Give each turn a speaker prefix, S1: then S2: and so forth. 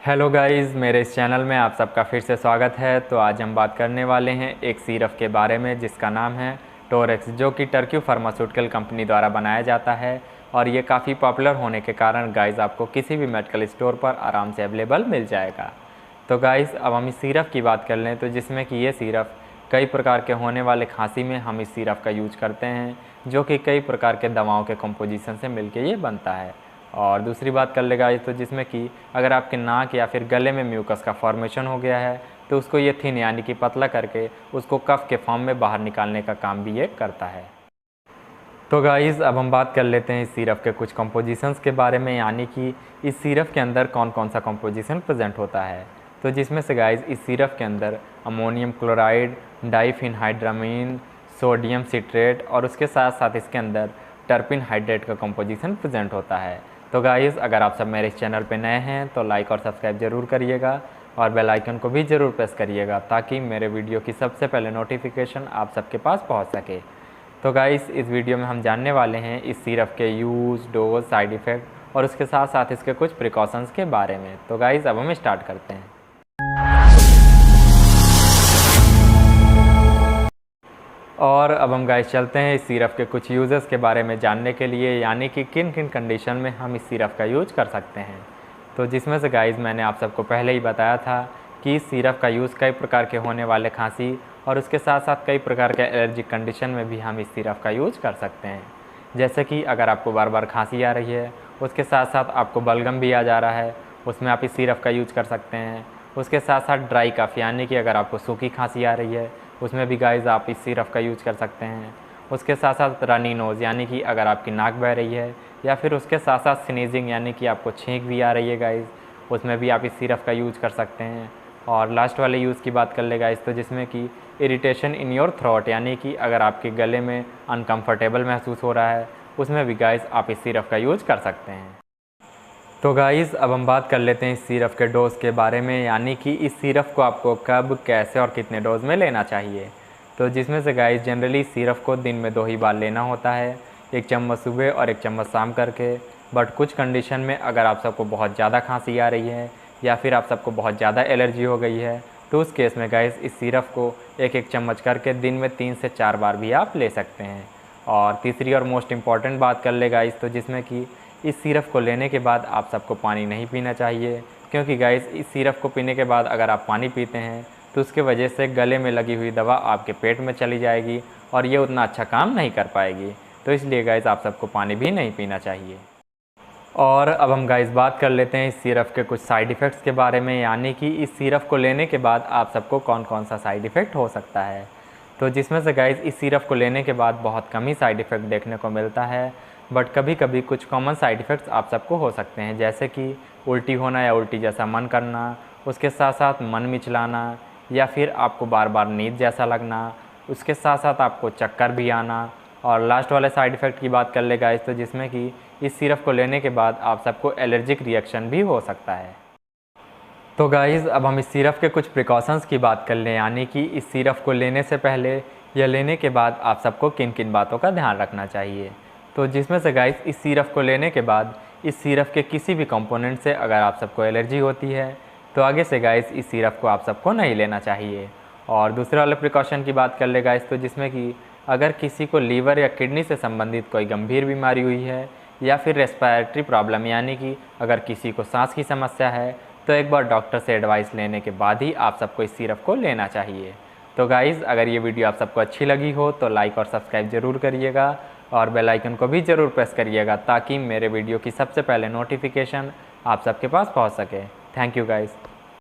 S1: Hello guys, मेरे इस channel में आप सबका फिर से स्वागत है। तो आज हम बात करने वाले हैं एक सिरप के बारे में जिसका नाम है टोरेक्स, जो कि टर्की फार्मास्यूटिकल कंपनी द्वारा बनाया जाता है और ये काफ़ी पॉपुलर होने के कारण गाइस आपको किसी भी मेडिकल स्टोर पर आराम से अवेलेबल मिल जाएगा। तो गाइस अब हम इस सिरप की बात कर लें, तो जिसमें कि ये सिरप कई प्रकार के होने वाले खांसी में हम इस सिरप का यूज करते हैं, जो कि कई प्रकार के दवाओं के कंपोजिशन से मिलके ये बनता है। और दूसरी बात कर लेगा तो जिसमें कि अगर आपके नाक या फिर गले में म्यूकस का फॉर्मेशन हो गया है तो उसको ये थिन यानी कि पतला करके उसको कफ के फॉर्म में बाहर निकालने का काम भी ये करता है। तो गाइज़ अब हम बात कर लेते हैं इस सिरप के कुछ कंपोजिशंस के बारे में, यानी कि इस सिरप के अंदर कौन कौन सा कंपोजिशन प्रेजेंट होता है। तो जिसमें से गाइज़ इस सिरप के अंदर ammonium chloride, diphenhydramine, sodium citrate और उसके साथ साथ इसके अंदर टर्पिन हाइड्रेट का कंपोजिशन प्रेजेंट होता है। तो गाइज़ अगर आप सब मेरे इस चैनल पे नए हैं तो लाइक और सब्सक्राइब ज़रूर करिएगा और बेल आइकन को भी ज़रूर प्रेस करिएगा ताकि मेरे वीडियो की सबसे पहले नोटिफिकेशन आप सबके पास पहुंच सके। तो गाइज़ इस वीडियो में हम जानने वाले हैं इस सिरप के यूज़, डोज, साइड इफ़ेक्ट और उसके साथ साथ इसके कुछ प्रिकॉशंस के बारे में। तो गाइज़ अब हम स्टार्ट करते हैं। और अब हम गाइस चलते हैं इस सिरप के कुछ यूज़ेस के बारे में जानने के लिए, यानी कि किन किन कंडीशन में हम इस सिरप का यूज कर सकते हैं। तो जिसमें से गाइस मैंने आप सबको पहले ही बताया था कि इस सिरप का यूज़ कई प्रकार के होने वाले खांसी और उसके साथ साथ कई प्रकार के एलर्जिक कंडीशन में भी हम इस सिरप का यूज कर सकते हैं। जैसे कि अगर आपको बार बार खांसी आ रही है, उसके साथ साथ आपको बलगम भी आ जा रहा है, उसमें आप इस सिरप का यूज कर सकते हैं। उसके साथ साथ ड्राई कफ यानी कि अगर आपको सूखी खांसी आ रही है उसमें भी गाइज़ आप इस सिरप का यूज कर सकते हैं। उसके साथ साथ रनी नोज़ यानी कि अगर आपकी नाक बह रही है या फिर उसके साथ साथ स्नीजिंग यानी कि आपको छींक भी आ रही है गाइज़, उसमें भी आप इस सिरप का यूज कर सकते हैं। और लास्ट वाले यूज़ की बात कर ले गाइज़, तो जिसमें कि इरिटेशन इन योर थ्रोट यानी कि अगर आपके गले में अनकम्फर्टेबल महसूस हो रहा है उसमें भी गाइज़ आप इस सिरप का यूज कर सकते हैं। तो गाइज़ अब हम बात कर लेते हैं इस सिरप के डोज़ के बारे में, यानी कि इस सिरप को आपको कब, कैसे और कितने डोज में लेना चाहिए। तो जिसमें से गाइज़ जनरली सिरप को दिन में 2 ही बार लेना होता है, 1 चम्मच सुबह और 1 चम्मच शाम करके। बट कुछ कंडीशन में अगर आप सबको बहुत ज़्यादा खांसी आ रही है या फिर आप सबको बहुत ज़्यादा एलर्जी हो गई है तो उस केस में गाइज़ इस सिरप को 1-1 चम्मच करके दिन में 3 से 4 बार भी आप ले सकते हैं। और तीसरी और मोस्ट इम्पॉर्टेंट बात कर ले गाइज़, तो जिसमें कि इस सिरप को लेने के बाद आप सबको पानी नहीं पीना चाहिए, क्योंकि गाइज़ इस सिरप को पीने के बाद अगर आप पानी पीते हैं तो उसके वजह से गले में लगी हुई दवा आपके पेट में चली जाएगी और ये उतना अच्छा काम नहीं कर पाएगी। तो इसलिए गाइज़ आप सबको पानी भी नहीं पीना चाहिए। और अब हम गाइज़ बात कर लेते हैं इस सिरप के कुछ साइड इफ़ेक्ट्स के बारे में, यानी कि इस सिरप को लेने के बाद आप सबको कौन कौन सा साइड इफ़ेक्ट हो सकता है। तो जिसमें से गाइज़ इस सिरप को लेने के बाद बहुत कम ही साइड इफ़ेक्ट देखने को मिलता है, बट कभी कभी कुछ कॉमन साइड इफ़ेक्ट्स आप सबको हो सकते हैं, जैसे कि उल्टी होना या उल्टी जैसा मन करना, उसके साथ साथ मन मिचलाना या फिर आपको बार बार नींद जैसा लगना, उसके साथ साथ आपको चक्कर भी आना। और लास्ट वाले साइड इफ़ेक्ट की बात कर ले गाइस, तो जिसमें कि इस सिरप को लेने के बाद आप सबको एलर्जिक रिएक्शन भी हो सकता है। तो गाइज़ अब हम इस सिरप के कुछ प्रिकॉशंस की बात कर लें, यानी कि इस सिरप को लेने से पहले या लेने के बाद आप सबको किन किन बातों का ध्यान रखना चाहिए। तो जिसमें से गाइस इस सिरप को लेने के बाद इस सिरप के किसी भी कंपोनेंट से अगर आप सबको एलर्जी होती है तो आगे से गाइस इस सिरप को आप सबको नहीं लेना चाहिए। और दूसरे वाले प्रिकॉशन की बात कर ले गाइस, तो जिसमें कि अगर किसी को लीवर या किडनी से संबंधित कोई गंभीर बीमारी हुई है या फिर रेस्पिरेटरी प्रॉब्लम यानी कि अगर किसी को सांस की समस्या है तो एक बार डॉक्टर से एडवाइस लेने के बाद ही आप सबको इस सिरप को लेना चाहिए। तो गाइज़ अगर ये वीडियो आप सबको अच्छी लगी हो तो लाइक और सब्सक्राइब ज़रूर करिएगा और बेल आइकन को भी ज़रूर प्रेस करिएगा ताकि मेरे वीडियो की सबसे पहले नोटिफिकेशन आप सबके पास पहुंच सके। Thank you guys.